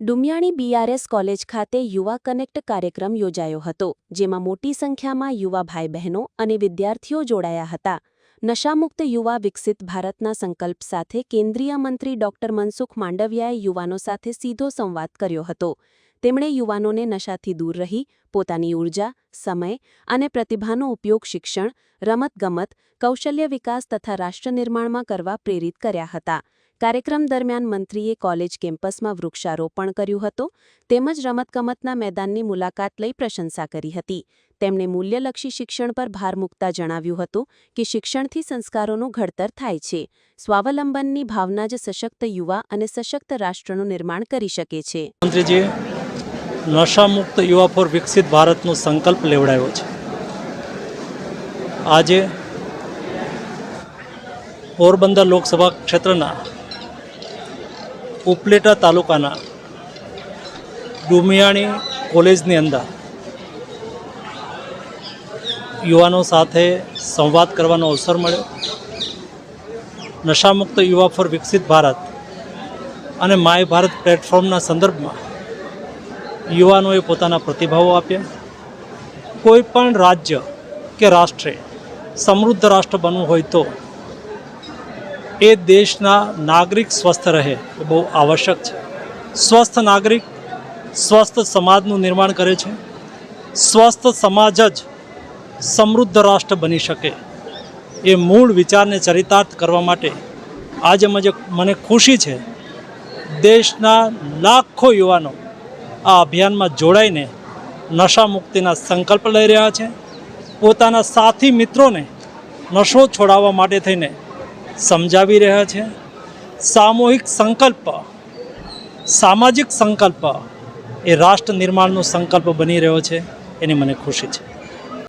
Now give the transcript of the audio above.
Dumiyani BRS college ખાતે યુવા connect કાર્યક્રમ યોજાયો હતો, જેમાં મોટી સંખ્યામાં યુવા ભાઈ બહેનો અને વિદ્યાર્થીઓ જોડાયા હતા. નશામુક્ત યુવા વિકસિત ભારતના સંકલ્પ સાથે કેન્દ્રીય મંત્રી ડોક્ટર મનસુખ માંડવિયાએ યુવાનો સાથે સીધો સંવાદ કર્યો હતો. તેમણે યુવાનોને નશાથી દૂર રહી પોતાની ઊર્જા, સમય અને પ્રતિભાનો ઉપયોગ શિક્ષણ, રમતગમત, કૌશલ્ય વિકાસ તથા રાષ્ટ્રનિર્માણમાં કરવા પ્રેરિત કર્યા હતા. કાર્યક્રમ દરમિયાન મંત્રીએ કોલેજ કેમ્પસમાં વૃક્ષારોપણ કર્યું હતું તેમજ રમતગમતના મેદાનની મુલાકાત લઈ પ્રશંસા કરી હતી. તેમણે મૂલ્યલક્ષી શિક્ષણ પર ભાર મૂકતા જણાવ્યું હતું કે શિક્ષણથી સંસ્કારોનું ઘડતર થાય છે. સ્વાવલંબનની ભાવના જ સશક્ત યુવા અને સશક્ત રાષ્ટ્રનું નિર્માણ કરી શકે છે. મંત્રીજીએ નશામુક્ત યુવા ફોર વિકસિત ભારતનો સંકલ્પ લેવડાવ્યો છે. આજે પોરબંદર લોકસભા ક્ષેત્રના ઉપલેટા તાલુકાના ડુમિયાણી કોલેજની અંદર યુવાનો સાથે સંવાદ કરવાનો અવસર મળ્યો. નશામુક્ત યુવા ફોર વિકસિત ભારત અને માય ભારત પ્લેટફોર્મના સંદર્ભમાં યુવાનોએ પોતાના પ્રતિભાવો આપ્યા. કોઈ પણ રાજ્ય કે રાષ્ટ્રે સમૃદ્ધ રાષ્ટ્ર બનવું હોય તો એ દેશના નાગરિક સ્વસ્થ રહે એ બહુ આવશ્યક છે. સ્વસ્થ નાગરિક સ્વસ્થ સમાજનું નિર્માણ કરે છે. સ્વસ્થ સમાજ જ સમૃદ્ધ રાષ્ટ્ર બની શકે. એ મૂળ વિચારને ચરિતાર્થ કરવા માટે આજે મને ખુશી છે દેશના લાખો યુવાનો આ અભિયાનમાં જોડાઈને નશા મુક્તિના સંકલ્પ લઈ રહ્યા છે. પોતાના સાથી મિત્રોને નશો છોડાવવા માટે થઈને સમજાવી રહ્યા છે. સામૂહિક સંકલ્પ, સામાજિક સંકલ્પ એ રાષ્ટ્ર નિર્માણનો સંકલ્પ બની રહ્યો છે. એની મને ખુશી છે.